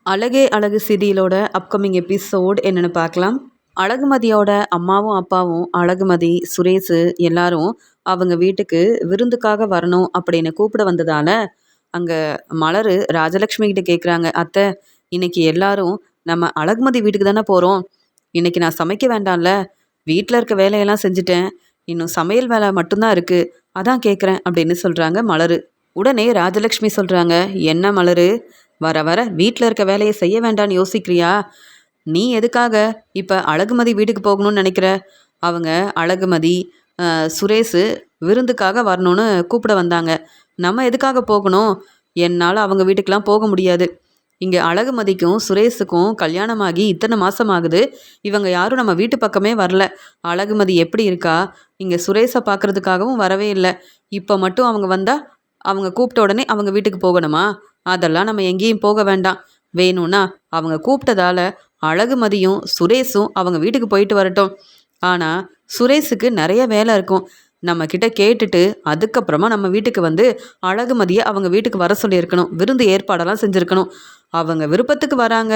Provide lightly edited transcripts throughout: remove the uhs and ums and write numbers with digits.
அழகே அழகு சீரியலோட upcoming episode என்னன்னு பார்க்கலாம். அழகுமதியோட அம்மாவும் அப்பாவும் அழகுமதி, சுரேஷு எல்லாரும் அவங்க வீட்டுக்கு விருந்துக்காக வரணும் அப்படின்னு கூப்பிட வந்ததால, அங்க மலரு ராஜலக்ஷ்மி கிட்ட கேட்குறாங்க, அத்தை இன்னைக்கு எல்லாரும் நம்ம அழகுமதி வீட்டுக்கு தானே போகிறோம். இன்னைக்கு நான் சமைக்க வேண்டாம்ல, வீட்டில் இருக்க வேலையெல்லாம் செஞ்சுட்டேன், இன்னும் சமையல் வேலை மட்டும்தான் இருக்கு, அதான் கேட்குறேன் அப்படின்னு சொல்கிறாங்க மலரு. உடனே ராஜலக்ஷ்மி சொல்கிறாங்க, என்ன மலரு, வர வர வீட்டில் இருக்க வேலையை செய்ய வேண்டான்னு யோசிக்கிறியா? நீ எதுக்காக இப்போ அழகுமதி வீட்டுக்கு போகணும்னு நினைக்கிற? அவங்க அழகுமதி சுரேஷு விருந்துக்காக வரணும்னு கூப்பிட வந்தாங்க. நம்ம எதுக்காக போகணும்? என்னால் அவங்க வீட்டுக்கெலாம் போக முடியாது. இங்கே அழகுமதிக்கும் சுரேஷுக்கும் கல்யாணமாகி இத்தனை மாதம் ஆகுது, இவங்க யாரும் நம்ம வீட்டு பக்கமே வரல. அழகுமதி எப்படி இருக்கா? இங்கே சுரேஷை பார்க்குறதுக்காகவும் வரவே இல்லை. இப்போ மட்டும் அவங்க வந்தால் அவங்க கூப்பிட்ட உடனே அவங்க வீட்டுக்கு போகணுமா? அதெல்லாம் நம்ம எங்கேயும் போக வேண்டாம். வேணும்னா அவங்க கூப்பிட்டதால அழகுமதியும் சுரேஷும் அவங்க வீட்டுக்கு போயிட்டு வரட்டும். ஆனால் சுரேஷுக்கு நிறைய வேலை இருக்கும். நம்ம கிட்ட கேட்டுட்டு அதுக்கப்புறமா நம்ம வீட்டுக்கு வந்து அழகுமதியை அவங்க வீட்டுக்கு வர சொல்லியிருக்கணும். விருந்து ஏற்பாடெல்லாம் செஞ்சுருக்கணும். அவங்க விருப்பத்துக்கு வராங்க.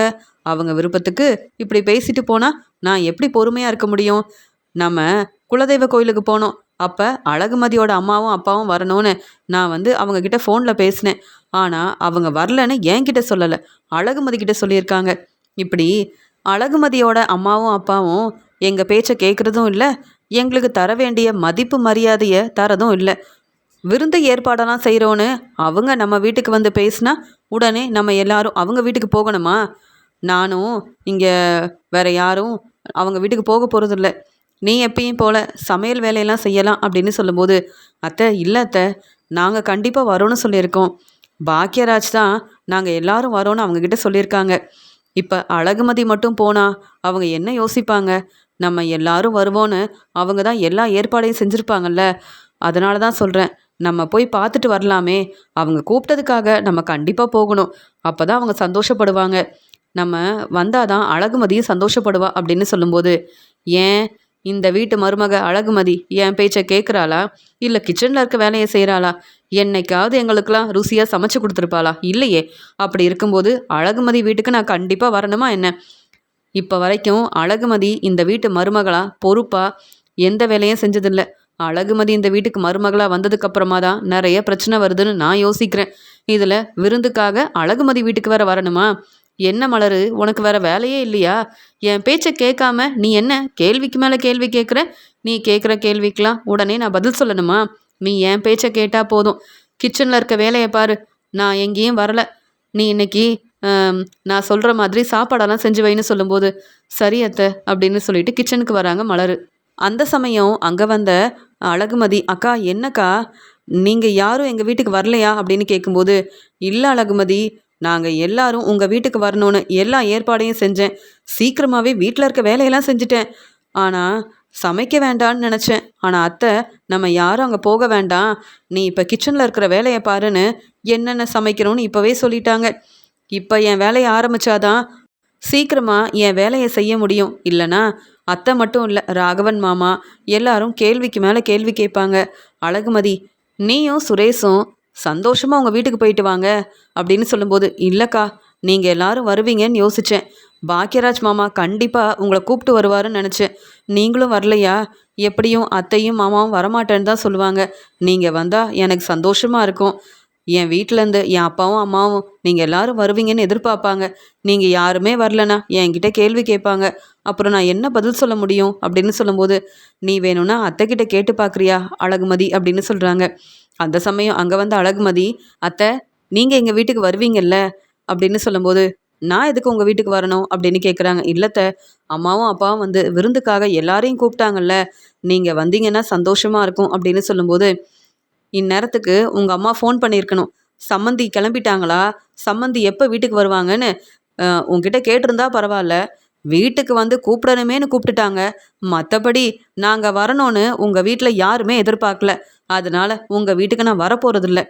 அவங்க விருப்பத்துக்கு இப்படி பேசிட்டு போனால் நான் எப்படி பொறுமையாக இருக்க முடியும்? நம்ம குலதெய்வ கோயிலுக்கு போனோம். அப்போ அழகுமதியோட அம்மாவும் அப்பாவும் வரணும்னு நான் வந்து அவங்கக்கிட்ட ஃபோனில் பேசினேன். ஆனால் அவங்க வரலன்னு என்கிட்ட சொல்லலை, அழகுமதி கிட்ட சொல்லியிருக்காங்க. இப்படி அழகுமதியோட அம்மாவும் அப்பாவும் எங்கள் பேச்சை கேட்குறதும் இல்லை, எங்களுக்கு தர வேண்டிய மதிப்பு மரியாதையை தரதும் இல்லை. விருந்து ஏற்பாடெல்லாம் செய்கிறோன்னு அவங்க நம்ம வீட்டுக்கு வந்து பேசினா உடனே நம்ம எல்லாரும் அவங்க வீட்டுக்கு போகணுமா? நானும் இங்கே வேற யாரும் அவங்க வீட்டுக்கு போக போகிறதில்ல. நீ எப்பயும் போல் சமையல் வேலையெல்லாம் செய்யலாம் அப்படின்னு சொல்லும்போது, அத்தை இல்லை அத்தை, நாங்கள் கண்டிப்பாக வரோன்னு சொல்லியிருக்கோம். பாக்யராஜ் தான் நாங்கள் எல்லாரும் வரோன்னு அவங்கக்கிட்ட சொல்லியிருக்காங்க. இப்போ அழகுமதி மட்டும் போனால் அவங்க என்ன யோசிப்பாங்க? நம்ம எல்லாரும் வருவோன்னு அவங்க தான் எல்லா ஏற்பாடையும் செஞ்சுருப்பாங்கல்ல. அதனால தான் சொல்கிறேன், நம்ம போய் பார்த்துட்டு வரலாமே. அவங்க கூப்பிட்டதுக்காக நம்ம கண்டிப்பாக போகணும். அப்போ தான் அவங்க சந்தோஷப்படுவாங்க. நம்ம வந்தால் தான் அழகுமதியும் சந்தோஷப்படுவா அப்படின்னு சொல்லும்போது, ஏன் இந்த வீட்டு மருமக அழகுமதி என் பேச்சை கேட்குறாளா? இல்லை கிச்சனில் இருக்க வேலையை செய்கிறாளா? என்னைக்காவது எங்களுக்கெல்லாம் ருசியாக சமைச்சு கொடுத்துருப்பாளா? இல்லையே. அப்படி இருக்கும்போது அழகுமதி வீட்டுக்கு நான் கண்டிப்பாக வரணுமா என்ன? இப்போ வரைக்கும் அழகுமதி இந்த வீட்டு மருமகளா பொறுப்பாக எந்த வேலையும் செஞ்சதில்லை. அழகுமதி இந்த வீட்டுக்கு மருமகளாக வந்ததுக்கப்புறமா தான் நிறைய பிரச்சனை வருதுன்னு நான் யோசிக்கிறேன். இதில் விருந்துக்காக அழகுமதி வீட்டுக்கு வேற வரணுமா? என்ன மலரு, உனக்கு வேற வேலையே இல்லையா? என் பேச்சை கேட்காம நீ என்ன கேள்விக்கு மேலே கேள்வி கேட்குற? நீ கேட்குற கேள்விக்கெலாம் உடனே நான் பதில் சொல்லணுமா? நீ என் பேச்சை கேட்டால் போதும். கிச்சனில் இருக்க வேலையை பாரு. நான் எங்கேயும் வரல. நீ இன்னைக்கு நான் சொல்கிற மாதிரி சாப்பாடெல்லாம் செஞ்சு வைன்னு சொல்லும்போது, சரி அத்தை அப்படின்னு சொல்லிட்டு கிச்சனுக்கு வராங்க மலரு. அந்த சமயம் அங்கே வந்த அழகுமதி, அக்கா என்னக்கா நீங்கள் யாரும் எங்கள் வீட்டுக்கு வரலையா அப்படின்னு கேட்கும்போது, இல்லை அழகுமதி, நாங்கள் எல்லாரும் உங்கள் வீட்டுக்கு வரணும்னு எல்லா ஏற்பாடையும் செஞ்சேன். சீக்கிரமாகவே வீட்டில் இருக்க வேலையெல்லாம் செஞ்சுட்டேன். ஆனால் சமைக்க வேண்டான்னு நினச்சேன். ஆனால் அத்தை, நம்ம யாரும் அங்கே போக வேண்டாம், நீ இப்போ கிச்சனில் இருக்கிற வேலையை பாருன்னு என்னென்ன சமைக்கணும்னு இப்போவே சொல்லிட்டாங்க. இப்போ என் வேலையை ஆரம்பித்தாதான் சீக்கிரமாக என் வேலையை செய்ய முடியும். இல்லைனா அத்தை மட்டும் இல்லை, ராகவன் மாமா எல்லாரும் கேள்விக்கு மேலே கேள்வி கேட்பாங்க. அழகுமதி, நீயும் சுரேஷும் சந்தோஷமாக உங்கள் வீட்டுக்கு போயிட்டு வாங்க அப்படின்னு சொல்லும்போது, இல்லைக்கா நீங்கள் எல்லாரும் வருவீங்கன்னு யோசித்தேன். பாக்யராஜ் மாமா கண்டிப்பாக உங்களை கூப்பிட்டு வருவாருன்னு நினச்சேன். நீங்களும் வரலையா? எப்படியும் அத்தையும் மாமாவும் வரமாட்டேன்னு தான் சொல்லுவாங்க. நீங்கள் வந்தால் எனக்கு சந்தோஷமாக இருக்கும். என் வீட்டிலேருந்து என் அப்பாவும் அம்மாவும் நீங்கள் எல்லாரும் வருவீங்கன்னு எதிர்பார்ப்பாங்க. நீங்கள் யாருமே வரலனா என்கிட்ட கேள்வி கேட்பாங்க. அப்புறம் நான் என்ன பதில் சொல்ல முடியும் அப்படின்னு சொல்லும்போது, நீ வேணும்னா அத்தைக்கிட்ட கேட்டு பார்க்குறியா அழகுமதி அப்படின்னு சொல்கிறாங்க. அந்த சமயம் அங்கே வந்து அழகுமதி, அத்தை நீங்கள் எங்கள் வீட்டுக்கு வருவீங்கல்ல அப்படின்னு சொல்லும்போது, நான் எதுக்கு உங்கள் வீட்டுக்கு வரணும் அப்படின்னு கேட்குறாங்க. இல்லத்த, அம்மாவும் அப்பாவும் வந்து விருந்துக்காக எல்லாரையும் கூப்பிட்டாங்கல்ல, நீங்கள் வந்தீங்கன்னா சந்தோஷமாக இருக்கும் அப்படின்னு சொல்லும்போது, இந்நேரத்துக்கு உங்கள் அம்மா ஃபோன் பண்ணியிருக்கணும். சம்மந்தி கிளம்பிட்டாங்களா, சம்மந்தி எப்போ வீட்டுக்கு வருவாங்கன்னு உங்ககிட்ட கேட்டிருந்தா பரவாயில்ல, வீட்டுக்கு வந்து கூப்பிடணுமேனு கூப்பிட்டுட்டாங்க. மற்றபடி நாங்கள் வரணும்னு உங்கள் வீட்டில் யாருமே எதிர்பார்க்கல. அதனால் உங்கள் வீட்டுக்கு நான் வரப்போகிறதில்ல.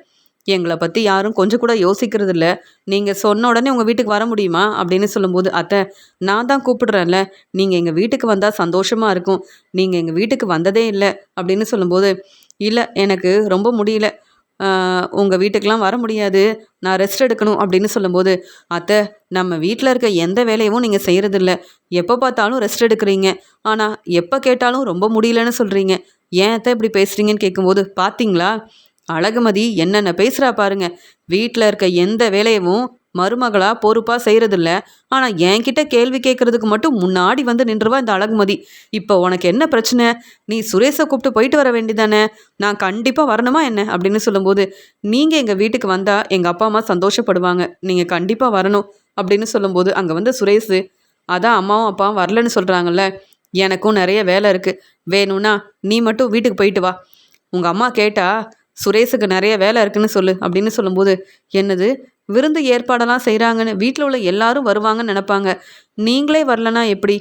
எங்களை பற்றி யாரும் கொஞ்சம் கூட யோசிக்கிறதில்ல. நீங்கள் சொன்ன உடனே உங்கள் வீட்டுக்கு வர முடியுமா அப்படின்னு சொல்லும்போது, அத்தை நான் தான் கூப்பிடுறேன்ல, நீங்கள் எங்கள் வீட்டுக்கு வந்தால் சந்தோஷமாக இருக்கும். நீங்கள் எங்கள் வீட்டுக்கு வந்ததே இல்லை அப்படின்னு சொல்லும்போது, இல்லை எனக்கு ரொம்ப முடியல, உங்கள் வீட்டுக்கெலாம் வர முடியாது, நான் ரெஸ்ட் எடுக்கணும் அப்படின்னு சொல்லும்போது, அத்தை நம்ம வீட்டில் இருக்க எந்த வேலையும் நீங்கள் செய்கிறதில்ல, எப்போ பார்த்தாலும் ரெஸ்ட் எடுக்கிறீங்க, ஆனால் எப்போ கேட்டாலும் ரொம்ப முடியலன்னு சொல்கிறீங்க, ஏன் அத்தை இப்படி பேசுகிறீங்கன்னு கேட்கும்போது, பார்த்தீங்களா அழகுமதி என்னென்ன பேசுகிறா பாருங்க, வீட்டில் இருக்க எந்த வேலையவும் மருமகளா பொறுப்பாக செய்கிறதில்ல, ஆனால் என்கிட்ட கேள்வி கேட்குறதுக்கு மட்டும் முன்னாடி வந்து நின்றுவா இந்த அழகுமதி. இப்போ உனக்கு என்ன பிரச்சனை? நீ சுரேஷை கூப்பிட்டு போயிட்டு வர வேண்டியதானே, நான் கண்டிப்பாக வரணுமா என்ன அப்படின்னு சொல்லும்போது, நீங்கள் எங்கள் வீட்டுக்கு வந்தால் எங்கள் அப்பா அம்மா சந்தோஷப்படுவாங்க, நீங்கள் கண்டிப்பாக வரணும் அப்படின்னு சொல்லும்போது, அங்கே வந்து சுரேஷ், அதான் அம்மாவும் அப்பாவும் வரலன்னு சொல்கிறாங்கல்ல, எனக்கும் நிறைய வேலை இருக்குது, வேணும்னா நீ மட்டும் வீட்டுக்கு போயிட்டு வா, உங்கள் அம்மா கேட்டால் சுரேஷுக்கு நிறைய வேலை இருக்குன்னு சொல்லு அப்படின்னு சொல்லும்போது, என்னது விருந்து ஏற்பாடெல்லாம் செய்கிறாங்கன்னு வீட்டில் உள்ள எல்லாரும் வருவாங்கன்னு நினப்பாங்க, நீங்களே வரலனா எப்படி?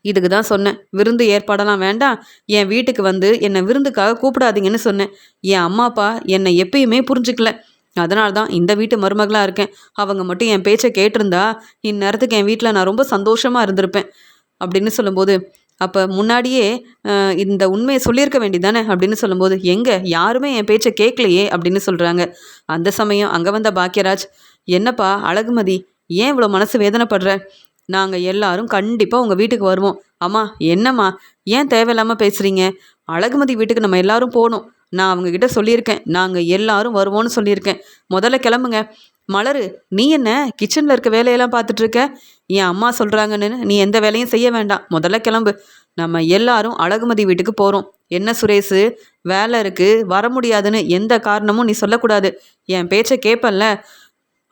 இதுக்கு தான் சொன்னேன், விருந்து ஏற்பாடெல்லாம் வேண்டாம், என் வீட்டுக்கு வந்து என்னை விருந்துக்காக கூப்பிடாதீங்கன்னு சொன்னேன். என் அம்மா அப்பா என்னை எப்பயுமே புரிஞ்சுக்கல, அதனால தான் இந்த வீட்டு மருமகளாக இருக்கேன். அவங்க மட்டும் என் பேச்சை கேட்டிருந்தா இந்நேரத்துக்கு என் வீட்டில் நான் ரொம்ப சந்தோஷமாக இருந்திருப்பேன் அப்படின்னு சொல்லும்போது, அப்போ முன்னாடியே இந்த உண்மையை சொல்லியிருக்க வேண்டியதானே அப்படின்னு சொல்லும்போது, எங்கே யாருமே என் பேச்சை கேட்கலையே அப்படின்னு சொல்கிறாங்க. அந்த சமயம் அங்கே வந்த பாக்கியராஜ், என்னப்பா அழகுமதி, ஏன் இவ்வளோ மனசு வேதனைப்படுற? நாங்கள் எல்லாரும் கண்டிப்பாக உங்கள் வீட்டுக்கு வருவோம். அம்மா என்னம்மா, ஏன் தேவையில்லாமல் பேசுகிறீங்க? அழகுமதி வீட்டுக்கு நம்ம எல்லாரும் போகணும், நான் அவங்கக்கிட்ட சொல்லியிருக்கேன், நாங்கள் எல்லாரும் வருவோன்னு சொல்லியிருக்கேன், முதல்ல கிளம்புங்க. மலரு, நீ என்ன கிச்சனில் இருக்க வேலையெல்லாம் பார்த்துட்ருக்க? என் அம்மா சொல்கிறாங்கன்னு நீ எந்த வேலையும் செய்ய வேண்டாம், முதல்ல கிளம்பு, நம்ம எல்லாரும் அழகுமதி வீட்டுக்கு போகிறோம். என்ன சுரேஷு, வேலை இருக்குது வர முடியாதுன்னு எந்த காரணமும் நீ சொல்லக்கூடாது, என் பேச்சை கேட்பல்ல,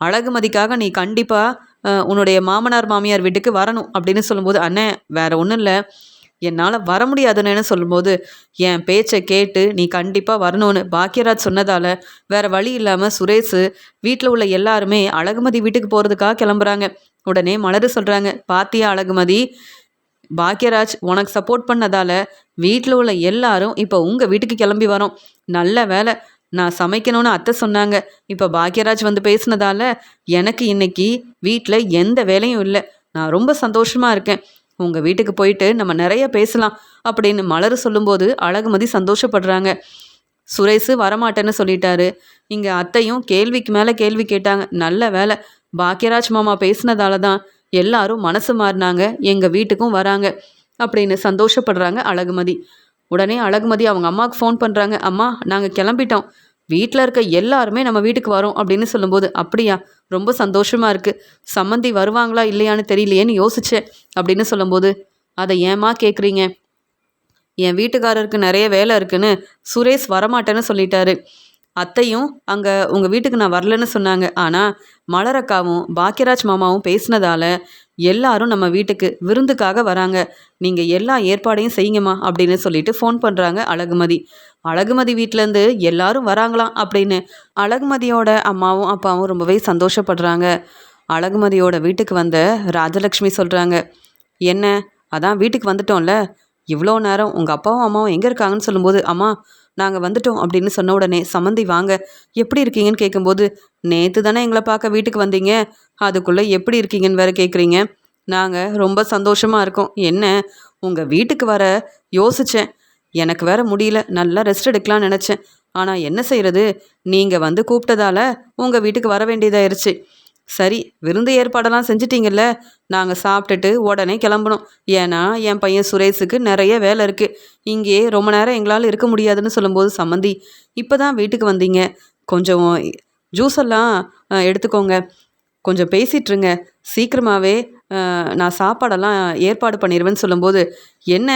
அழகுமதிக்காக நீ கண்டிப்பாக உன்னுடைய மாமனார் மாமியார் வீட்டுக்கு வரணும் அப்படின்னு சொல்லும்போது, அண்ணே வேறு ஒன்றும் இல்லை, என்னால் வர முடியாதுன்னு சொல்லும்போது, என் பேச்சை கேட்டு நீ கண்டிப்பாக வரணும்னு பாக்கியராஜ் சொன்னதால் வேறு வழி இல்லாமல் சுரேஷ் வீட்டில் உள்ள எல்லாருமே அழகுமதி வீட்டுக்கு போகிறதுக்காக கிளம்புறாங்க. உடனே மலரு சொல்கிறாங்க, பாத்தியா அழகுமதி, பாக்கியராஜ் உனக்கு சப்போர்ட் பண்ணதால் வீட்டில் உள்ள எல்லாரும் இப்போ உங்கள் வீட்டுக்கு கிளம்பி வரோம், நல்ல வேலை நான் சமைக்கணும்னு அத்தை சொன்னாங்க, இப்போ பாக்கியராஜ் வந்து பேசினதால எனக்கு இன்னைக்கு வீட்டில் எந்த வேலையும் இல்லை, நான் ரொம்ப சந்தோஷமாக இருக்கேன், உங்கள் வீட்டுக்கு போயிட்டு நம்ம நிறைய பேசலாம் அப்படின்னு மலர் சொல்லும்போது அழகுமதி சந்தோஷப்படுறாங்க. சுரேஷு வரமாட்டேன்னு சொல்லிட்டாரு. இங்கே அத்தையும் கேள்விக்கு மேலே கேள்வி கேட்டாங்க. நல்ல வேலை பாக்கியராஜ் மாமா பேசினதால தான் எல்லாரும் மனசு மாறினாங்க, எங்கள் வீட்டுக்கும் வராங்க அப்படின்னு சந்தோஷப்படுறாங்க அழகுமதி. உடனே அழகுமதி அவங்க அம்மாவுக்கு ஃபோன் பண்ணுறாங்க, அம்மா நாங்கள் கிளம்பிட்டோம், வீட்டில் இருக்க எல்லாருமே நம்ம வீட்டுக்கு வரோம் அப்படின்னு சொல்லும்போது, அப்படியா, ரொம்ப சந்தோஷமாக இருக்குது, சம்மந்தி வருவாங்களா இல்லையான்னு தெரியலையேன்னு யோசித்தேன் அப்படின்னு சொல்லும்போது, அதை ஏம்மா கேட்குறீங்க, என் வீட்டுக்காரருக்கு நிறைய வேலை இருக்குன்னு சுரேஷ் வரமாட்டேன்னு சொல்லிட்டாரு, அத்தையும் அங்கே உங்கள் வீட்டுக்கு நான் வரலன்னு சொன்னாங்க, ஆனால் மலரக்காவும் பாக்கியராஜ் மாமாவும் பேசினதால எல்லாரும் நம்ம வீட்டுக்கு விருந்துக்காக வராங்க, நீங்கள் எல்லா ஏற்பாடையும் செய்யுங்கம்மா அப்படின்னு சொல்லிட்டு ஃபோன் பண்ணுறாங்க அழகுமதி. அழகுமதி வீட்டிலேருந்து எல்லாரும் வராங்களாம் அப்படின்னு அழகுமதியோட அம்மாவும் அப்பாவும் ரொம்பவே சந்தோஷப்படுறாங்க. அழகுமதியோட வீட்டுக்கு வந்த ராஜலக்ஷ்மி சொல்கிறாங்க, என்ன அதான் வீட்டுக்கு வந்துட்டோம்ல, இவ்வளோ நேரம் உங்கள் அப்பாவும் அம்மாவும் எங்கே இருக்காங்கன்னு சொல்லும்போது, அம்மா நாங்கள் வந்துட்டோம் அப்படின்னு சொன்ன உடனே, சம்மந்தி வாங்க, எப்படி இருக்கீங்கன்னு கேட்கும்போது, நேற்று தானே எங்களை பார்க்க வீட்டுக்கு வந்தீங்க, அதுக்குள்ளே எப்படி இருக்கீங்கன்னு வேறு கேட்குறீங்க, நாங்கள் ரொம்ப சந்தோஷமாக இருக்கோம், என்ன உங்கள் வீட்டுக்கு வர யோசித்தேன், எனக்கு வேற முடியல, நல்லா ரெஸ்ட் எடுக்கலாம்னு நினச்சேன், ஆனால் என்ன செய்கிறது, நீங்கள் வந்து கூப்பிட்டதால உங்கள் வீட்டுக்கு வர வேண்டியதாயிருச்சு, சரி விருந்து ஏற்பாடெல்லாம் செஞ்சிட்டிங்கல்ல, நாங்கள் சாப்பிட்டுட்டு உடனே கிளம்பணும், ஏன்னா என் பையன் சுரேஷுக்கு நிறைய வேலை இருக்குது, இங்கே ரொம்ப நேரம் எங்களால் இருக்க முடியாதுன்னு சொல்லும்போது, சம்மந்தி இப்போ தான் வீட்டுக்கு வந்தீங்க, கொஞ்சம் ஜூஸ் எல்லாம் எடுத்துக்கோங்க, கொஞ்சம் பேசிகிட்ருங்க, சீக்கிரமாகவே நான் சாப்பாடெல்லாம் ஏற்பாடு பண்ணிடுவேன்னு சொல்லும்போது, என்ன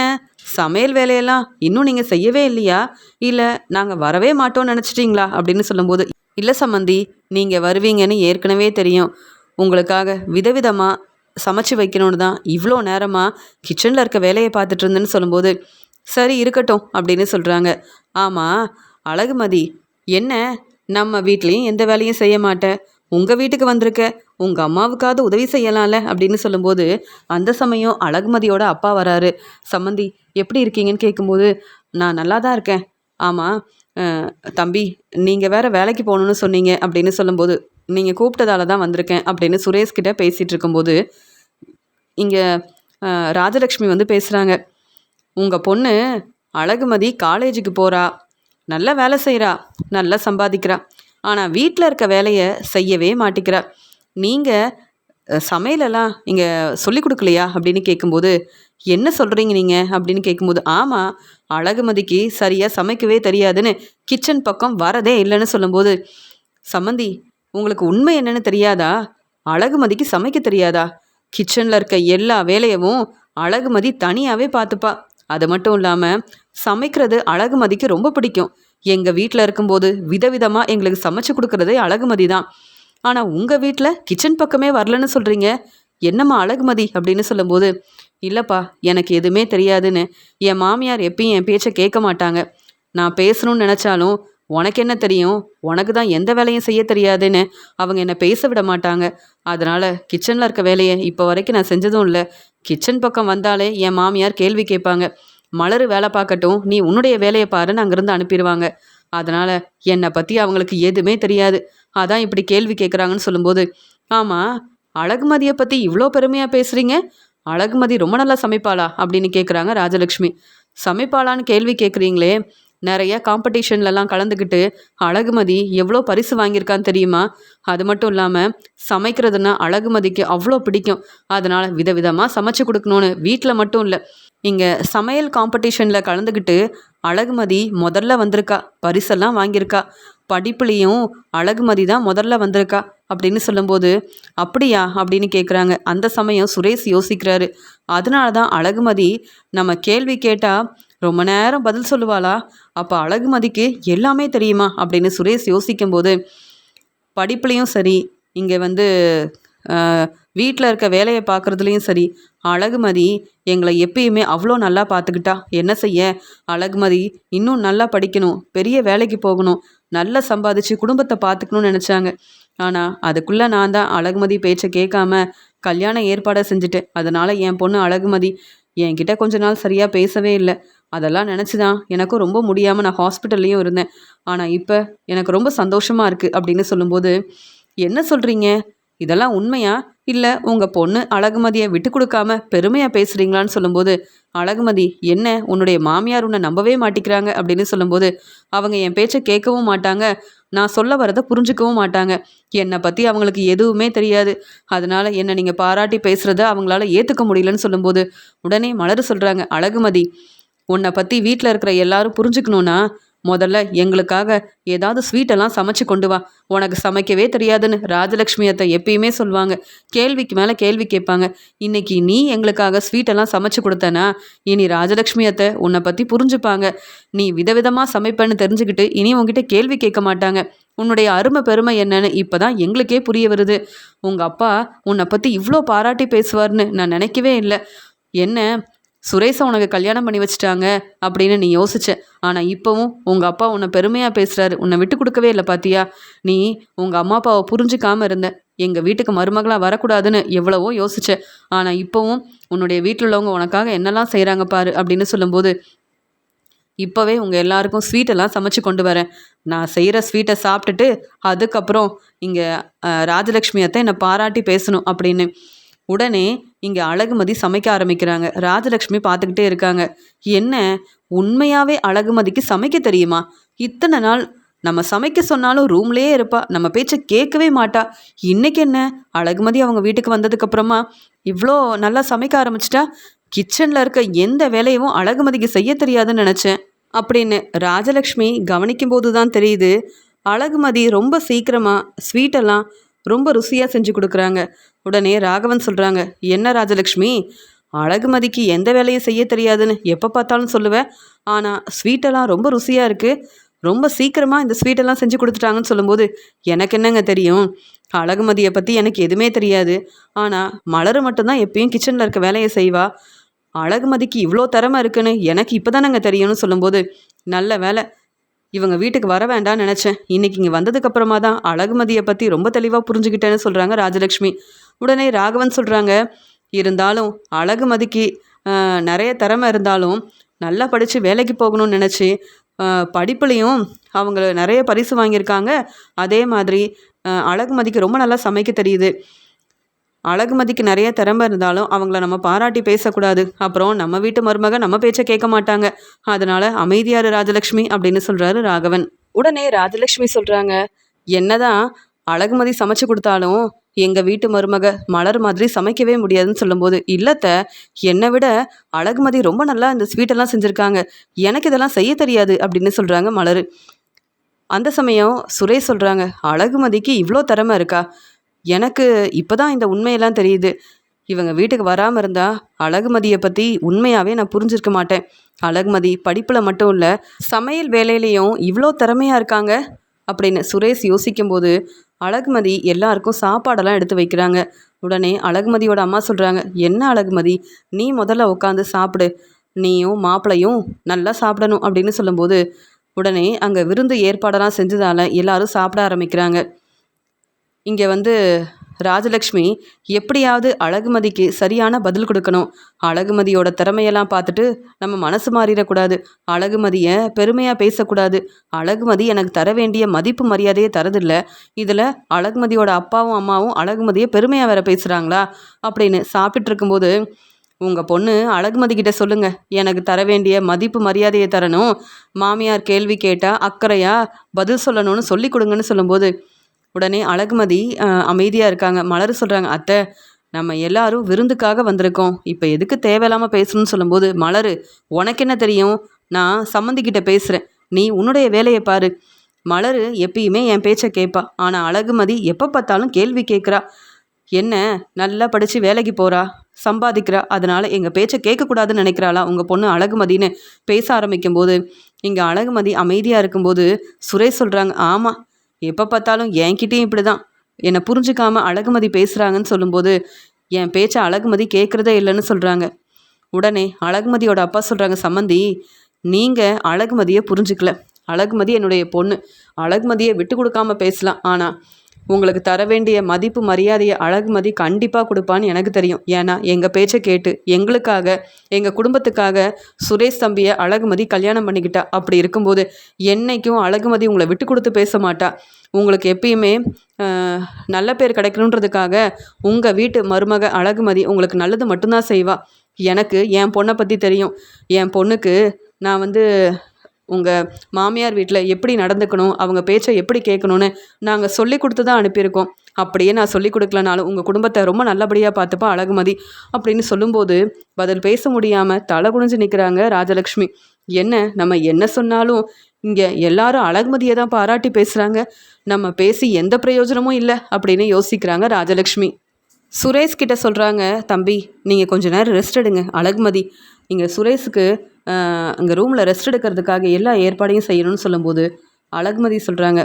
சமையல் வேலையெல்லாம் இன்னும் நீங்கள் செய்யவே இல்லையா, இல்லை நாங்கள் வரவே மாட்டோம்னு நினச்சிட்டிங்களா அப்படின்னு சொல்லும்போது, இல்லை சம்மந்தி, நீங்கள் வருவீங்கன்னு ஏற்கனவே தெரியும், உங்களுக்காக விதவிதமாக சமைச்சு வைக்கணும்னு தான் இவ்வளோ நேரமாக கிச்சனில் இருக்க வேலையை பார்த்துட்டு இருந்தேன்னு சொல்லும்போது, சரி இருக்கட்டும் அப்படின்னு சொல்கிறாங்க. ஆமாம் அழகுமதி, என்ன நம்ம வீட்லேயும் எந்த வேலையும் செய்ய மாட்டேன், உங்கள் வீட்டுக்கு வந்திருக்க, உங்கள் அம்மாவுக்காவது உதவி செய்யலாம்ல அப்படின்னு சொல்லும்போது, அந்த சமயம் அழகுமதியோட அப்பா வராரு. சம்மந்தி எப்படி இருக்கீங்கன்னு கேட்கும்போது, நான் நல்லா தான் இருக்கேன், ஆமாம் தம்பி நீங்கள் வேறு வேலைக்கு போகணுன்னு சொன்னீங்க அப்படின்னு சொல்லும்போது, நீங்கள் கூப்பிட்டதால தான் வந்திருக்கேன் அப்படின்னு சுரேஷ்கிட்ட பேசிகிட்டு இருக்கும்போது, இங்கே ராஜலக்ஷ்மி வந்து பேசுகிறாங்க, உங்கள் பொண்ணு அழகுமதி காலேஜுக்கு போகிறா, நல்ல வேலை செய்கிறா, நல்லா சம்பாதிக்கிறா. ஆனால் வீட்டில் இருக்க வேலையை செய்யவே மாட்டிக்கிறா. நீங்கள் சமையலெல்லாம் இங்கே சொல்லிக் கொடுக்கலையா அப்படின்னு கேட்கும்போது, என்ன சொல்கிறீங்க நீங்கள் அப்படின்னு கேட்கும்போது, ஆமாம், அழகுமதிக்கு சரியாக சமைக்கவே தெரியாதுன்னு கிச்சன் பக்கம் வரதே இல்லைன்னு சொல்லும்போது, சம்மந்தி, உங்களுக்கு உண்மை என்னன்னு தெரியாதா? அழகுமதிக்கு சமைக்க தெரியாதா? கிச்சனில் இருக்க எல்லா வேலையவும் அழகுமதி தனியாகவே பார்த்துப்பா. அது மட்டும் இல்லாமல் சமைக்கிறது அழகுமதிக்கு ரொம்ப பிடிக்கும். எங்கள் வீட்டில் இருக்கும்போது விதவிதமாக எங்களுக்கு சமைச்சு கொடுக்குறதே அழகுமதி தான். ஆனால் உங்கள் வீட்டில் கிச்சன் பக்கமே வரலன்னு சொல்கிறீங்க, என்னம்மா அழகுமதி அப்படின்னு சொல்லும்போது, இல்லைப்பா, எனக்கு எதுவுமே தெரியாதுன்னு என் மாமியார் எப்பயும் என் பேச்சை கேட்க மாட்டாங்க. நான் பேசணும்னு நினச்சாலும் உனக்கு என்ன தெரியும், உனக்கு தான் எந்த வேலையும் செய்ய தெரியாதுன்னு அவங்க என்னை பேச விட மாட்டாங்க. அதனால் கிச்சனில் இருக்க வேலையை இப்போ வரைக்கும் நான் செஞ்சதும் இல்லை. கிச்சன் பக்கம் வந்தாலே என் மாமியார் கேள்வி கேட்பாங்க. மலர் வேலை பார்க்கட்டும், நீ உன்னுடைய வேலையை பாருன்னு அங்கேருந்து அனுப்பிடுவாங்க. அதனால் என்னை பற்றி அவங்களுக்கு எதுவுமே தெரியாது, அதான் இப்படி கேள்வி கேட்குறாங்கன்னு சொல்லும்போது, ஆமாம், அழகுமதியை பற்றி இவ்வளோ பெருமையாக பேசுகிறீங்க, அழகுமதி ரொம்ப நல்லா சமைப்பாளா அப்படின்னு கேட்குறாங்க ராஜலக்ஷ்மி. சமைப்பாளான்னு கேள்வி கேட்குறீங்களே, நிறைய காம்படிஷன்லலாம் கலந்துக்கிட்டு அழகுமதி எவ்வளோ பரிசு வாங்கியிருக்கான்னு தெரியுமா? அது மட்டும் இல்லாமல் சமைக்கிறதுனா அழகுமதிக்கு அவ்வளோ பிடிக்கும். அதனால் விதவிதமாக சமைச்சு கொடுக்கணுன்னு வீட்டில் மட்டும் இல்லை, இங்கே சமையல் காம்படிஷனில் கலந்துக்கிட்டு அழகுமதி முதல்ல வந்திருக்கா, பரிசெல்லாம் வாங்கியிருக்கா. படிப்புலேயும் அழகுமதி தான் முதல்ல வந்திருக்கா அப்படின்னு சொல்லும்போது, அப்படியா அப்படின்னு கேட்குறாங்க. அந்த சமயம் சுரேஷ் யோசிக்கிறாரு. அதனால தான் அழகுமதி நம்ம கேள்வி கேட்டால் ரொம்ப நேரம் பதில் சொல்லுவாளா, அப்போ அழகுமதிக்கு எல்லாமே தெரியுமா அப்படின்னு சுரேஷ் யோசிக்கும்போது, படிப்புலேயும் சரி, இங்கே வீட்டில் இருக்க வேலையை பார்க்குறதுலையும் சரி, அழகுமதி எங்களை எப்பயுமே அவ்வளோ நல்லா பார்த்துக்கிட்டா. என்ன செய்ய, அழகுமதி இன்னும் நல்லா படிக்கணும், பெரிய வேலைக்கு போகணும், நல்லா சம்பாதிச்சு குடும்பத்தை பார்த்துக்கணும்னு நினச்சாங்க. ஆனால் அதுக்குள்ளே நான் தான் அழகுமதி பேச்சை கேட்காம கல்யாணம் ஏற்பாடை செஞ்சுட்டேன். அதனால் என் பொண்ணு அழகுமதி என்கிட்ட கொஞ்ச நாள் சரியாக பேசவே இல்லை. அதெல்லாம் நினச்சி தான் எனக்கும் ரொம்ப முடியாமல் நான் ஹாஸ்பிட்டல்லையும் இருந்தேன். ஆனால் இப்போ எனக்கு ரொம்ப சந்தோஷமாக இருக்குது அப்படின்னு சொல்லும்போது, என்ன சொல்கிறீங்க, இதெல்லாம் உண்மையா, இல்லை உங்கள் பொண்ணு அழகுமதியை விட்டு கொடுக்காம பெருமையாக பேசுகிறீங்களான்னு சொல்லும்போது, அழகுமதி, என்ன உன்னுடைய மாமியார் உன்னை நம்பவே மாட்டிக்கிறாங்க அப்படின்னு சொல்லும்போது, அவங்க என் பேச்சை கேட்கவும் மாட்டாங்க, நான் சொல்ல வரதை புரிஞ்சுக்கவும் மாட்டாங்க. என்னை பற்றி அவங்களுக்கு எதுவுமே தெரியாது. அதனால் என்னை நீங்கள் பாராட்டி பேசுகிறத அவங்களால ஏற்றுக்க முடியலன்னு சொல்லும்போது, உடனே மலர் சொல்கிறாங்க, அழகுமதி, உன்னை பற்றி வீட்டில் இருக்கிற எல்லாரும் புரிஞ்சுக்கணுன்னா முதல்ல எங்களுக்காக ஏதாவது ஸ்வீட்டெல்லாம் சமைச்சு கொண்டு வா. உனக்கு சமைக்கவே தெரியாதுன்னு ராஜலக்ஷ்மி அத்தை எப்பயுமே சொல்லுவாங்க. கேள்விக்கு மேலே கேள்வி கேட்பாங்க. இன்னைக்கு நீ எங்களுக்காக ஸ்வீட்டெல்லாம் சமைச்சு கொடுத்தனா இனி ராஜலக்ஷ்மி அத்தை உன்னை பற்றி புரிஞ்சுப்பாங்க. நீ விதவிதமாக சமைப்பேன்னு தெரிஞ்சுக்கிட்டு இனி உங்ககிட்ட கேள்வி கேட்க மாட்டாங்க. உன்னுடைய அருமை பெருமை என்னன்னு இப்போ தான் எங்களுக்கே புரிய வருது. உங்கள் அப்பா உன்னை பற்றி இவ்வளோ பாராட்டி பேசுவார்னு நான் நினைக்கவே இல்லை. என்ன, சுரேஷை உனக்கு கல்யாணம் பண்ணி வச்சுட்டாங்க அப்படின்னு நீ யோசிச்ச. ஆனால் இப்போவும் உங்கள் அப்பா உன்னை பெருமையாக பேசுகிறாரு, உன்னை விட்டு கொடுக்கவே இல்லை பாத்தியா. நீ உங்கள் அம்மா அப்பாவை புரிஞ்சுக்காமல் இருந்த, எங்கள் வீட்டுக்கு மருமகளாக வரக்கூடாதுன்னு எவ்வளவோ யோசிச்ச. ஆனால் இப்போவும் உன்னுடைய வீட்டில் உள்ளவங்க உனக்காக என்னெல்லாம் செய்கிறாங்க பாரு அப்படின்னு சொல்லும்போது, இப்போவே உங்கள் எல்லாருக்கும் ஸ்வீட்டெல்லாம் சமைச்சு கொண்டு வரேன். நான் செய்கிற ஸ்வீட்டை சாப்பிட்டுட்டு அதுக்கப்புறம் இங்கே ராஜலக்ஷ்மி அத்தை என்னை பாராட்டி பேசணும் அப்படின்னு. உடனே இங்கே அழகுமதி சமைக்க ஆரம்பிக்கிறாங்க. ராஜலக்ஷ்மி பார்த்துக்கிட்டே இருக்காங்க. என்ன, உண்மையாகவே அழகுமதிக்கு சமைக்க தெரியுமா? இத்தனை நாள் நம்ம சமைக்க சொன்னாலும் ரூம்லேயே இருப்பா, நம்ம பேச்சை கேட்கவே மாட்டா. இன்னைக்கு என்ன, அழகுமதி அவங்க வீட்டுக்கு வந்ததுக்கப்புறமா இவ்வளோ நல்லா சமைக்க ஆரம்பிச்சிட்டா. கிச்சனில் இருக்க எந்த வேலையும் அழகுமதிக்கு செய்ய தெரியாதுன்னு நினச்சேன் அப்படின்னு ராஜலக்ஷ்மி கவனிக்கும் போது தான் தெரியுது, அழகுமதி ரொம்ப சீக்கிரமாக ஸ்வீட்டெல்லாம் ரொம்ப ருசியாக செஞ்சு கொடுக்குறாங்க. உடனே ராகவன் சொல்கிறாங்க, என்ன ராஜலக்ஷ்மி, அழகுமதிக்கு எந்த வேலையும் செய்ய தெரியாதுன்னு எப்போ பார்த்தாலும் சொல்லுவேன், ஆனால் ஸ்வீட்டெல்லாம் ரொம்ப ருசியாக இருக்குது, ரொம்ப சீக்கிரமாக இந்த ஸ்வீட்டெல்லாம் செஞ்சு கொடுத்துட்டாங்கன்னு சொல்லும்போது, எனக்கு என்னங்க தெரியும், அழகுமதியை பற்றி எனக்கு எதுவுமே தெரியாது. ஆனால் மலர் மட்டும்தான் எப்பயும் கிச்சனில் இருக்க வேலையை செய்வா. அழகுமதிக்கு இவ்வளோ திறமை இருக்குன்னு எனக்கு இப்போ தானேங்க தெரியும்னு சொல்லும்போது, நல்ல வேலை இவங்க வீட்டுக்கு வர வேண்டாம்னு நினச்சேன், இன்றைக்கி இங்கே வந்ததுக்கப்புறமா தான் அழகுமதியை பற்றி ரொம்ப தெளிவாக புரிஞ்சுக்கிட்டேன்னு சொல்கிறாங்க ராஜலக்ஷ்மி. உடனே ராகவன் சொல்கிறாங்க, இருந்தாலும் அழகுமதிக்கு நிறைய திறமை இருந்தாலும் நல்லா படித்து வேலைக்கு போகணும்னு நினச்சி படிப்புலேயும் அவங்க நிறைய பரிசு வாங்கியிருக்காங்க. அதே மாதிரி அழகுமதிக்கு ரொம்ப நல்லா சமைக்க தெரியுது. அழகுமதிக்கு நிறைய திறமை இருந்தாலும் அவங்கள நம்ம பாராட்டி பேசக்கூடாது. அப்புறம் நம்ம வீட்டு மருமக நம்ம பேச்சை கேட்க மாட்டாங்க. அதனால அமைதியாரு ராஜலக்ஷ்மி அப்படின்னு சொல்றாரு ராகவன். உடனே ராஜலக்ஷ்மி சொல்றாங்க, என்னதான் அழகுமதி சமைச்சு கொடுத்தாலும் எங்க வீட்டு மருமக மலர் மாதிரி சமைக்கவே முடியாதுன்னு சொல்லும்போது, இல்லத்த, என்னை விட அழகுமதி ரொம்ப நல்லா இந்த ஸ்வீட்டெல்லாம் செஞ்சுருக்காங்க, எனக்கு இதெல்லாம் செய்ய தெரியாது அப்படின்னு சொல்றாங்க மலர். அந்த சமயம் சுரேஷ் சொல்றாங்க, அழகுமதிக்கு இவ்வளோ திறமை இருக்கா? எனக்கு இப்பதான் இந்த உண்மையெல்லாம் தெரியுது. இவங்க வீட்டுக்கு வராமல் இருந்தா அழகுமதியை பற்றி உண்மையாகவே நான் புரிஞ்சிருக்க மாட்டேன். அழகுமதி படிப்பில் மட்டும் இல்லை, சமையல் வேலையிலையும் இவ்வளோ திறமையாக இருக்காங்க அப்படின்னு சுரேஷ் யோசிக்கும்போது அழகுமதி எல்லாருக்கும் சாப்பாடெல்லாம் எடுத்து வைக்கிறாங்க. உடனே அழகுமதியோட அம்மா சொல்கிறாங்க, என்ன அழகுமதி, நீ முதல்ல உட்காந்து சாப்பிடு, நீயும் மாப்பிளையும் நல்லா சாப்பிடணும் அப்படின்னு சொல்லும்போது உடனே அங்கே விருந்து ஏற்பாடெல்லாம் செஞ்சதால் எல்லாரும் சாப்பிட ஆரம்பிக்கிறாங்க. இங்கே வந்து ராஜலக்ஷ்மி எப்படியாவது அழகுமதிக்கு சரியான பதில் கொடுக்கணும். அழகுமதியோட திறமையெல்லாம் பார்த்துட்டு நம்ம மனசு மாறிடக்கூடாது. அழகுமதியை பெருமையாக பேசக்கூடாது. அழகுமதி எனக்கு தர வேண்டிய மதிப்பு மரியாதையை தரதில்ல. இதில் அழகுமதியோட அப்பாவும் அம்மாவும் அழகுமதியை பெருமையாக வேற பேசுகிறாங்களா அப்படின்னு சாப்பிட்டுட்டு இருக்கும்போது, உங்கள் பொண்ணு அழகுமதி கிட்ட சொல்லுங்க, எனக்கு தர வேண்டிய மதிப்பு மரியாதையை தரணும். மாமியார் கேள்வி கேட்டால் அக்கறையாக பதில் சொல்லணும்னு சொல்லி கொடுங்கன்னு சொல்லும்போது உடனே அழகுமதி அமைதியாக இருக்காங்க. மலர் சொல்கிறாங்க, அத்தை, நம்ம எல்லாரும் விருந்துக்காக வந்திருக்கோம், இப்போ எதுக்கு தேவையில்லாமல் பேசணும்னு சொல்லும்போது, மலர், உனக்கு என்ன தெரியும், நான் சம்மந்திக்கிட்ட பேசுகிறேன், நீ உன்னுடைய வேலையை பாரு. மலர் எப்பயுமே என் பேச்சை கேட்பா, ஆனால் அழகுமதி எப்போ பார்த்தாலும் கேள்வி கேட்குறா. என்ன, நல்லா படித்து வேலைக்கு போகிறா, சம்பாதிக்கிறா, அதனால் எங்கள் பேச்சை கேட்கக்கூடாதுன்னு நினைக்கிறாளா உங்கள் பொண்ணு அழகுமதின்னு பேச ஆரம்பிக்கும்போது இங்கே அழகுமதி அமைதியாக இருக்கும்போது சுரேஷ் சொல்கிறாங்க, ஆமாம், எப்போ பார்த்தாலும் என்கிட்டையும் இப்படி தான் என்னை புரிஞ்சுக்காம அழகுமதி பேசுகிறாங்கன்னு சொல்லும்போது என் பேச்சை அழகுமதி கேட்குறதே இல்லைன்னு சொல்கிறாங்க. உடனே அழகுமதியோட அப்பா சொல்கிறாங்க, சம்மந்தி, நீங்கள் அழகுமதியை புரிஞ்சுக்கல. அழகுமதி என்னுடைய பொண்ணு, அழகுமதியை விட்டு கொடுக்காம பேசலாம், ஆனால் உங்களுக்கு தர வேண்டிய மதிப்பு மரியாதையை அழகுமதி கண்டிப்பாக கொடுப்பான்னு எனக்கு தெரியும். ஏன்னா எங்கள் பேச்சை கேட்டு எங்களுக்காக, எங்கள் குடும்பத்துக்காக சுரேஷ் தம்பியை அழகுமதி கல்யாணம் பண்ணிக்கிட்டா. அப்படி இருக்கும்போது என்னைக்கும் அழகுமதி உங்களை விட்டு கொடுத்து பேச மாட்டா. உங்களுக்கு எப்பயுமே நல்ல பேர் கிடைக்கணுன்றதுக்காக உங்கள் வீட்டு மருமக அழகுமதி உங்களுக்கு நல்லது மட்டும்தான் செய்வா. எனக்கு என் பொண்ணை பற்றி தெரியும். என் பொண்ணுக்கு நான் உங்கள் மாமியார் வீட்டில் எப்படி நடந்துக்கணும், அவங்க பேச்சை எப்படி கேட்கணுன்னு நாங்கள் சொல்லி கொடுத்து தான் அனுப்பியிருக்கோம். அப்படியே நான் சொல்லி கொடுக்கலனாலும் உங்கள் குடும்பத்தை ரொம்ப நல்லபடியாக பார்த்துப்பா அழகுமதி அப்படின்னு சொல்லும்போது பதில் பேச முடியாமல் தலை குனிஞ்சு நிற்கிறாங்க ராஜலக்ஷ்மி. என்ன, நம்ம என்ன சொன்னாலும் இங்கே எல்லாரும் அழகுமதியை தான் பாராட்டி பேசுகிறாங்க, நம்ம பேசி எந்த பிரயோஜனமும் இல்லை அப்படின்னு யோசிக்கிறாங்க ராஜலக்ஷ்மி. சுரேஷ் கிட்ட சொல்கிறாங்க, தம்பி, நீங்கள் கொஞ்ச நேரம் ரெஸ்ட் எடுங்க. அழகுமதி இங்கே சுரேஷுக்கு அங்கே ரூமில் ரெஸ்ட் எடுக்கிறதுக்காக எல்லா ஏற்பாடையும் செய்யணும்னு சொல்லும்போது அழகுமதி சொல்கிறாங்க,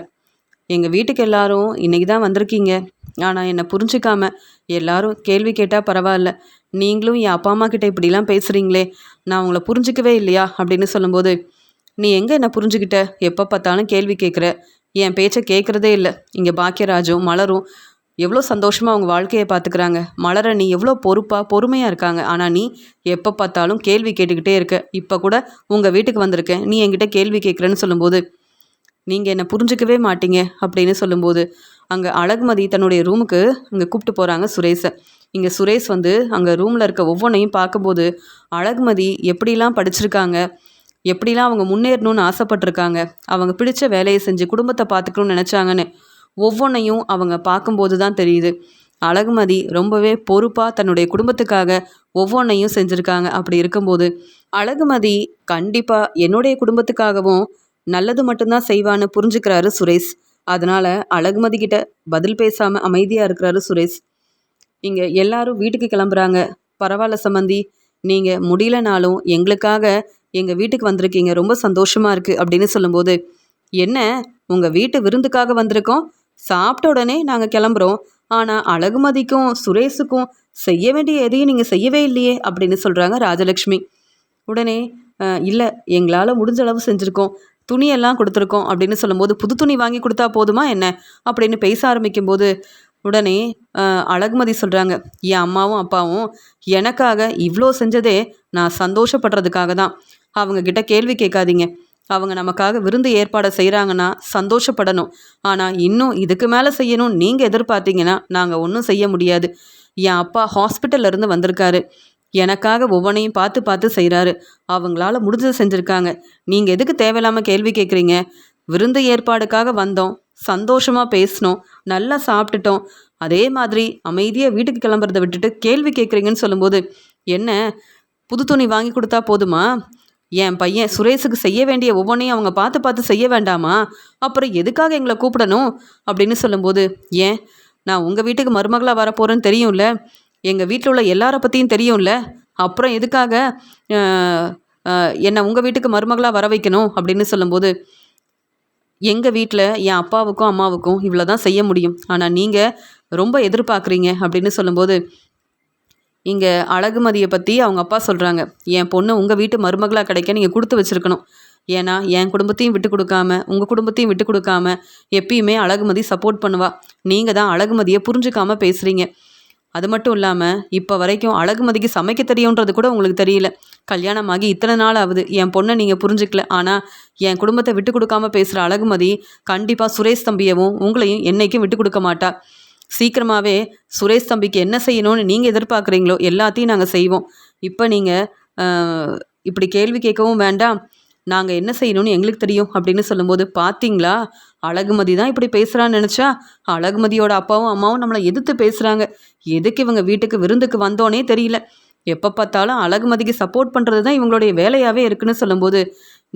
எங்கள் வீட்டுக்கு எல்லாரும் இன்றைக்கி தான் வந்திருக்கீங்க, ஆனால் என்னை புரிஞ்சிக்காம எல்லாரும் கேள்வி கேட்டால் பரவாயில்ல, நீங்களும் என் அப்பா அம்மா கிட்டே இப்படிலாம் பேசுகிறீங்களே, நான் உங்களை புரிஞ்சிக்கவே இல்லையா அப்படின்னு சொல்லும்போது, நீ எங்கே என்னை புரிஞ்சுக்கிட்ட, எப்போ பார்த்தாலும் கேள்வி கேட்குற, என் பேச்சை கேட்குறதே இல்லை. இங்கே பாக்கியராஜும் மலரும் எவ்வளோ சந்தோஷமாக அவங்க வாழ்க்கையை பார்த்துக்கிறாங்க. மலரை நீ எவ்வளோ பொறுமையாக இருக்காங்க, ஆனால் நீ எப்போ பார்த்தாலும் கேள்வி கேட்டுக்கிட்டே இருக்க. இப்போ கூட உங்கள் வீட்டுக்கு வந்திருக்கேன், நீ என்கிட்ட கேள்வி கேட்குறேன்னு சொல்லும்போது நீங்கள் என்னை புரிஞ்சிக்கவே மாட்டீங்க அப்படின்னு சொல்லும்போது அங்கே அழகுமதி தன்னுடைய ரூமுக்கு அங்கே கூப்பிட்டு போகிறாங்க சுரேஷை. இங்கே சுரேஷ் அங்கே ரூமில் இருக்க ஒவ்வொன்றையும் பார்க்கும்போது அழகுமதி எப்படிலாம் படிச்சிருக்காங்க, எப்படிலாம் அவங்க முன்னேறணும்னு ஆசைப்பட்டிருக்காங்க, அவங்க பிடிச்ச வேலையை செஞ்சு குடும்பத்தை பார்த்துக்கணும்னு நினச்சாங்கன்னு ஒவ்வொன்றையும் அவங்க பார்க்கும்போது தான் தெரியுது. அழகுமதி ரொம்பவே பொறுப்பாக தன்னுடைய குடும்பத்துக்காக ஒவ்வொன்றையும் செஞ்சுருக்காங்க. அப்படி இருக்கும்போது அழகுமதி கண்டிப்பாக என்னுடைய குடும்பத்துக்காகவும் நல்லது மட்டும்தான் செய்வான்னு புரிஞ்சுக்கிறாரு சுரேஷ். அதனால் அழகுமதி கிட்ட பதில் பேசாமல் அமைதியாக இருக்கிறாரு சுரேஷ். இங்கே எல்லாரும் வீட்டுக்கு கிளம்புறாங்க. பரவாயில்ல சம்மந்தி, நீங்கள் முடியலனாலும் எங்களுக்காக எங்கள் வீட்டுக்கு வந்திருக்கீங்க, ரொம்ப சந்தோஷமாக இருக்குது அப்படின்னு சொல்லும்போது, என்ன, உங்கள் வீட்டு விருந்துக்காக வந்திருக்கோம், சாப்பிட்ட உடனே நாங்கள் கிளம்புறோம், ஆனால் அழகுமதிக்கும் சுரேஷுக்கும் செய்ய வேண்டிய எதையும் நீங்கள் செய்யவே இல்லையே அப்படின்னு சொல்கிறாங்க ராஜலக்ஷ்மி. உடனே இல்லை, எங்களால் முடிஞ்ச அளவு செஞ்சுருக்கோம், துணியெல்லாம் கொடுத்துருக்கோம் அப்படின்னு சொல்லும்போது, புது துணி வாங்கி கொடுத்தா போதுமா என்ன அப்படின்னு பேச ஆரம்பிக்கும்போது உடனே அழகுமதி சொல்கிறாங்க, என் அம்மாவும் அப்பாவும் எனக்காக இவ்வளோ செஞ்சதே நான் சந்தோஷப்படுறதுக்காக தான். அவங்கக்கிட்ட கேள்வி கேட்காதீங்க. அவங்க நமக்காக விருந்து ஏற்பாடை செய்கிறாங்கன்னா சந்தோஷப்படணும். ஆனால் இன்னும் இதுக்கு மேலே செய்யணும் நீங்கள் எதிர்பார்த்தீங்கன்னா நாங்கள் ஒன்றும் செய்ய முடியாது. என் அப்பா ஹாஸ்பிட்டல்ல இருந்து வந்திருக்காரு. எனக்காக ஒவ்வொன்றையும் பார்த்து பார்த்து செய்கிறாரு. அவங்களால முடிஞ்சதை செஞ்சுருக்காங்க. நீங்கள் எதுக்கு தேவையில்லாமல் கேள்வி கேட்குறீங்க? விருந்து ஏற்பாடுக்காக வந்தோம், சந்தோஷமாக பேசினோம், நல்லா சாப்பிட்டுட்டோம். அதே மாதிரி அமைதியாக வீட்டுக்கு கிளம்புறதை விட்டுட்டு கேள்வி கேட்குறீங்கன்னு சொல்லும்போது, என்ன புது துணி வாங்கி கொடுத்தா போதுமா? என் பையன் சுரேஷுக்கு செய்ய வேண்டிய ஒவ்வொன்றையும் அவங்க பார்த்து பார்த்து செய்ய வேண்டாமா? அப்புறம் எதுக்காக எங்களை கூப்பிடணும் அப்படின்னு சொல்லும்போது, ஏன் நான் உங்கள் வீட்டுக்கு மருமகளாக வரப்போகிறேன்னு தெரியும்ல, எங்கள் வீட்டில் உள்ள எல்லாரை பற்றியும் தெரியும்ல, அப்புறம் எதுக்காக என்னை உங்கள் வீட்டுக்கு மருமகளாக வர வைக்கணும் அப்படின்னு சொல்லும்போது, எங்கள் வீட்டில் என் அப்பாவுக்கும் அம்மாவுக்கும் இவ்வளோ தான் செய்ய முடியும், ஆனால் நீங்கள் ரொம்ப எதிர்பார்க்குறீங்க அப்படின்னு சொல்லும்போது, இங்கே அழகுமதியை பற்றி அவங்க அப்பா சொல்கிறாங்க, என் பொண்ணு உங்கள் வீட்டு மருமகளாக கிடைக்க நீங்கள் கொடுத்து வச்சுருக்கணும். ஏன்னா என் குடும்பத்தையும் விட்டு கொடுக்காம உங்கள் குடும்பத்தையும் விட்டு கொடுக்காம எப்பயுமே அழகுமதி சப்போர்ட் பண்ணுவா. நீங்கள் தான் அழகுமதியை புரிஞ்சுக்காம பேசுகிறீங்க. அது மட்டும் இல்லாமல் இப்போ வரைக்கும் அழகுமதிக்கு சமைக்க தெரியுன்றது கூட உங்களுக்கு தெரியல. கல்யாணமாகி இத்தனை நாள் ஆகுது, என் பொண்ணை நீங்கள் புரிஞ்சுக்கல. ஆனால் என் குடும்பத்தை விட்டு கொடுக்காம பேசுகிற அழகுமதி கண்டிப்பாக சுரேஷ் தம்பியவும் உங்களையும் என்னைக்கும் விட்டு கொடுக்க மாட்டா. சீக்கிரமாகவே சுரேஷ் தம்பிக்கு என்ன செய்யணும்னு நீங்கள் எதிர்பார்க்குறீங்களோ எல்லாத்தையும் நாங்கள் செய்வோம். இப்போ நீங்கள் இப்படி கேள்வி கேட்கவும் வேண்டாம், நாங்கள் என்ன செய்யணும்னு எங்களுக்கு தெரியும் அப்படின்னு சொல்லும்போது, பார்த்தீங்களா அழகுமதி தான் இப்படி பேசுகிறான்னு நினச்சா அழகுமதியோட அப்பாவும் அம்மாவும் நம்மளை எதிர்த்து பேசுகிறாங்க. எதுக்கு இவங்க வீட்டுக்கு விருந்துக்கு வந்தோன்னே தெரியல. எப்போ பார்த்தாலும் அழகுமதிக்கு சப்போர்ட் பண்ணுறது தான் இவங்களுடைய வேலையாகவே இருக்குன்னு சொல்லும்போது,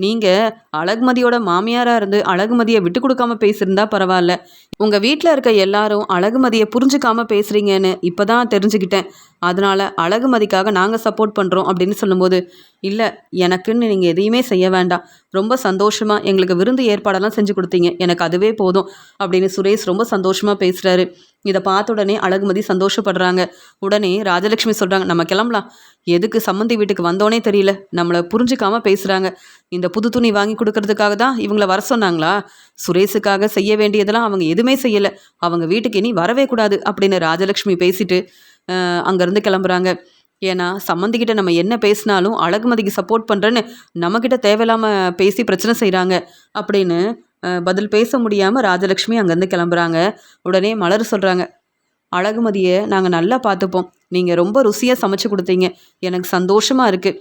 நீங்கள் அழகுமதியோட மாமியாராக இருந்து அழகுமதியை விட்டு கொடுக்காம பேசியிருந்தா பரவாயில்ல. உங்கள் வீட்டில் இருக்க எல்லாரும் அழகுமதியை புரிஞ்சுக்காம பேசுகிறீங்கன்னு இப்போ தான் தெரிஞ்சுக்கிட்டேன். அதனால் அழகுமதிக்காக நாங்கள் சப்போர்ட் பண்ணுறோம் அப்படின்னு சொல்லும்போது, இல்லை எனக்குன்னு நீங்கள் எதையுமே செய்ய வேண்டாம், ரொம்ப சந்தோஷமாக எங்களுக்கு விருந்து ஏற்பாடெல்லாம் செஞ்சு கொடுத்தீங்க, எனக்கு அதுவே போதும் அப்படின்னு சுரேஷ் ரொம்ப சந்தோஷமாக பேசுகிறாரு. இதை பார்த்த உடனே அழகுமதி சந்தோஷப்படுறாங்க. உடனே ராஜலட்சுமி சொல்கிறாங்க, நம்ம கிளம்பலாம். எதுக்கு சம்மந்தி வீட்டுக்கு வந்தோன்னே தெரியல, நம்மளை புரிஞ்சுக்காம பேசுகிறாங்க. இந்த புது துணி வாங்கி கொடுக்கறதுக்காக தான் இவங்கள வர சொன்னாங்களா? சுரேஷுக்காக செய்ய வேண்டியதெல்லாம் அவங்க எதுவுமே செய்யலை, அவங்க வீட்டுக்கு இனி வரவே கூடாது அப்படின்னு ராஜலட்சுமி பேசிட்டு அங்கேருந்து கிளம்புறாங்க. ஏன்னா சம்மந்திக்கிட்ட நம்ம என்ன பேசினாலும் அழகுமதிக்கு சப்போர்ட் பண்ணுறேன்னு நம்மக்கிட்ட தேவையில்லாமல் பேசி பிரச்சனை செய்கிறாங்க அப்படின்னு பதில் பேச முடியாமல் ராஜலட்சுமி அங்கேருந்து கிளம்புறாங்க. உடனே மலர் சொல்கிறாங்க, அழகுமதியை நாங்கள் நல்லா பார்த்துப்போம், நீங்கள் ரொம்ப ருசியாக சமைச்சு கொடுத்தீங்க, எனக்கு சந்தோஷமாக இருக்குது.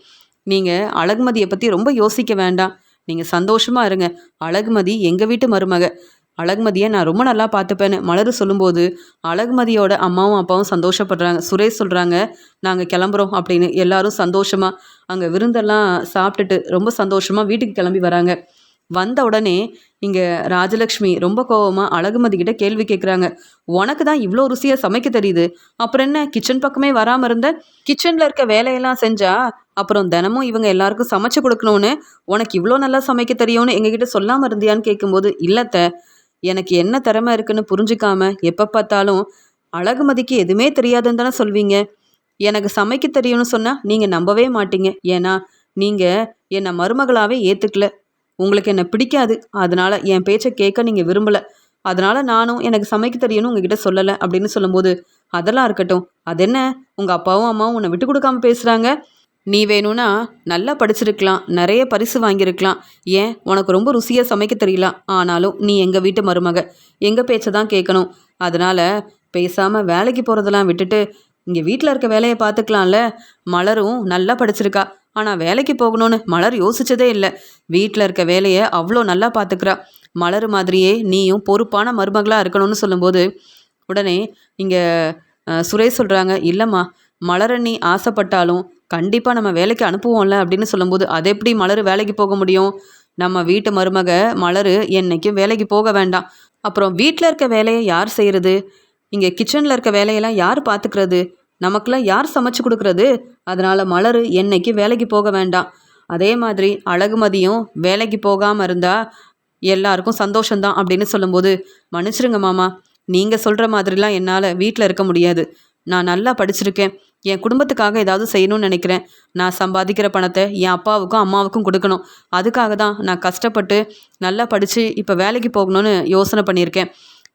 நீங்கள் அழகுமதியை பற்றி ரொம்ப யோசிக்க வேண்டாம், நீங்கள் சந்தோஷமாக இருங்க. அழகுமதி எங்கள் வீட்டு மருமக, அழகுமதியை நான் ரொம்ப நல்லா பார்த்துப்பேன்னு மலர் சொல்லும்போது அழகுமதியோட அம்மாவும் அப்பாவும் சந்தோஷப்படுறாங்க. சுரேஷ் சொல்கிறாங்க, நாங்கள் கிளம்புறோம் அப்படின்னு. எல்லாரும் சந்தோஷமாக அங்கே விருந்தெல்லாம் சாப்பிட்டுட்டு ரொம்ப சந்தோஷமாக வீட்டுக்கு கிளம்பி வராங்க. வந்த உடனே இங்கே ராஜலக்ஷ்மி ரொம்ப கோவமாக அழகுமதி கிட்ட கேள்வி கேட்குறாங்க, உனக்கு தான் இவ்வளோ ருசியாக சமைக்க தெரியுது, அப்புறம் என்ன கிச்சன் பக்கமே வராமல் இருந்த? கிச்சனில் இருக்க வேலையெல்லாம் செஞ்சா அப்புறம் தினமும் இவங்க எல்லாருக்கும் சமைச்சு கொடுக்கணும்னு உனக்கு இவ்வளோ நல்லா சமைக்க தெரியும்னு எங்ககிட்ட சொல்லாமல் இருந்தியான்னு கேட்கும்போது, இல்லத்த எனக்கு என்ன திறமை இருக்குன்னு புரிஞ்சுக்காம எப்போ பார்த்தாலும் அழகுமதிக்கு எதுவுமே தெரியாதுன்னு தானே சொல்வீங்க. எனக்கு சமைக்க தெரியும்னு சொன்னால் நீங்கள் நம்பவே மாட்டீங்க. ஏன்னா நீங்கள் என்னை மருமகளாகவே ஏற்றுக்கல, உங்களுக்கு என்னை பிடிக்காது, அதனால் என் பேச்சை கேட்க நீங்கள் விரும்பலை, அதனால் நானும் எனக்கு சமைக்க தெரியும்னு உங்ககிட்ட சொல்லலை அப்படின்னு சொல்லும்போது, அதெல்லாம் இருக்கட்டும், அது என்ன உங்கள் அப்பாவும் அம்மாவும் உன்னை விட்டு கொடுக்காம பேசுகிறாங்க? நீ வேணும்னா நல்லா படிச்சிருக்கலாம், நிறைய பரிசு வாங்கியிருக்கலாம், ஏன் உனக்கு ரொம்ப ருசியாக சமைக்க தெரியலாம், ஆனாலும் நீ எங்கள் வீட்டு மருமக, எங்கள் பேச்சை தான் கேட்கணும். அதனால் பேசாமல் வேலைக்கு போகிறதெல்லாம் விட்டுட்டு இங்கே வீட்டில் இருக்க வேலையை பார்த்துக்கலாம்ல. மலரும் நல்லா படிச்சிருக்கா, ஆனால் வேலைக்கு போகணும்னு மலர் யோசிச்சதே இல்லை. வீட்டில் இருக்க வேலையை அவ்வளோ நல்லா பார்த்துக்கிறா. மலர் மாதிரியே நீயும் பொறுப்பான மருமகளாக இருக்கணும்னு சொல்லும்போது, உடனே இங்கே சுரேஷ் சொல்கிறாங்க, இல்லைம்மா மலரை நீ ஆசைப்பட்டாலும் கண்டிப்பாக நம்ம வேலைக்கு அனுப்புவோம்ல அப்படின்னு சொல்லும்போது, அது எப்படி மலர் வேலைக்கு போக முடியும்? நம்ம வீட்டு மருமக மலர் என்னைக்கும் வேலைக்கு போக வேண்டாம். அப்புறம் வீட்டில் இருக்க வேலையை யார் செய்கிறது? இங்கே கிச்சனில் இருக்க வேலையெல்லாம் யார் பார்த்துக்கிறது? நமக்கெல்லாம் யார் சமைச்சு கொடுக்குறது? அதனால் மலர் என்னைக்கு வேலைக்கு போக வேண்டாம். அதே மாதிரி அழகுமதியும் வேலைக்கு போகாமல் இருந்தால் எல்லாருக்கும் சந்தோஷந்தான் அப்படின்னு சொல்லும்போது, மன்னிச்சிருங்க மாமா, நீங்கள் சொல்கிற மாதிரிலாம் என்னால் வீட்டில் இருக்க முடியாது. நான் நல்லா படிச்சிருக்கேன், என் குடும்பத்துக்காக ஏதாவது செய்யணும்னு நினைக்கிறேன். நான் சம்பாதிக்கிற பணத்தை என் அப்பாவுக்கும் அம்மாவுக்கும் கொடுக்கணும். அதுக்காக தான் நான் கஷ்டப்பட்டு நல்லா படித்து இப்போ வேலைக்கு போகணும்னு யோசனை பண்ணியிருக்கேன்.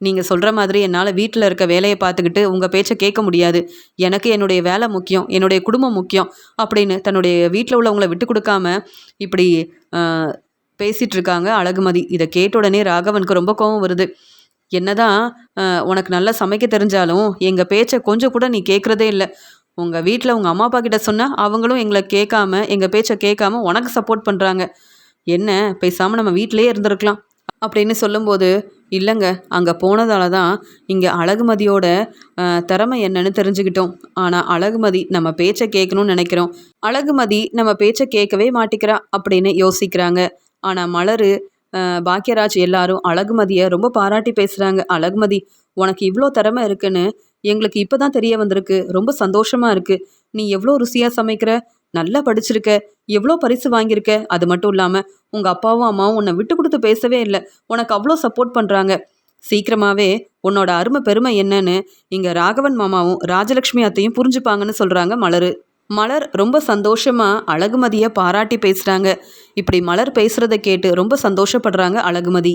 நீங்கள் சொல்கிற மாதிரி என்னால் வீட்டில் இருக்க வேலையை பார்த்துக்கிட்டு உங்கள் பேச்சை கேட்க முடியாது. எனக்கு என்னுடைய வேலை முக்கியம், என்னுடைய குடும்பம் முக்கியம் அப்படின்னு தன்னுடைய வீட்டில் உள்ளவங்களை விட்டு கொடுக்காம இப்படி பேசிகிட்டு இருக்காங்க அழகுமதி. இதை கேட்ட உடனே ராகவனுக்கு ரொம்ப கோபம் வருது. என்னதான் உனக்கு நல்லா சமைக்க தெரிஞ்சாலும் எங்கள் பேச்சை கொஞ்சம் கூட நீ கேட்குறதே இல்லை. உங்கள் வீட்டில் உங்கள் அம்மா அப்பா கிட்ட சொன்னால் அவங்களும் எங்களை கேட்காம எங்கள் பேச்சை கேட்காம உனக்கு சப்போர்ட் பண்ணுறாங்க. என்ன பேசாமல் நம்ம வீட்டிலேயே இருந்திருக்கலாம் அப்படின்னு சொல்லும்போது, இல்லைங்க, அங்கே போனதால தான் இங்கே அழகுமதியோட திறமை என்னன்னு தெரிஞ்சுக்கிட்டோம். ஆனால் அழகுமதி நம்ம பேச்சை கேட்கணும்னு நினைக்கிறோம், அழகுமதி நம்ம பேச்சை கேட்கவே மாட்டிக்கிறா அப்படின்னு யோசிக்கிறாங்க. ஆனால் மலரு, பாக்யராஜ் எல்லாரும் அழகுமதியை ரொம்ப பாராட்டி பேசுகிறாங்க. அழகுமதி, உனக்கு இவ்வளோ திறமை இருக்குன்னு எங்களுக்கு இப்போ தான் தெரிய வந்திருக்கு. ரொம்ப சந்தோஷமா இருக்கு. நீ எவ்வளோ ருசியாக சமைக்கிற, நல்லா படிச்சிருக்க, எவ்வளோ பரிசு வாங்கியிருக்க. அது மட்டும் இல்லாமல் உங்கள் அப்பாவும் அம்மாவும் உன்னை விட்டு கொடுத்து பேசவே இல்லை. உனக்கு அவ்வளோ சப்போர்ட் பண்ணுறாங்க. சீக்கிரமாகவே உன்னோட அருமை பெருமை என்னன்னு இங்கே ராகவன் மாமாவும் ராஜலக்ஷ்மி அத்தையும் புரிஞ்சுப்பாங்கன்னு சொல்கிறாங்க மலரு. மலர் ரொம்ப சந்தோஷமா அழகுமதியை பாராட்டி பேசுகிறாங்க. இப்படி மலர் பேசுகிறத கேட்டு ரொம்ப சந்தோஷப்படுறாங்க அழகுமதி.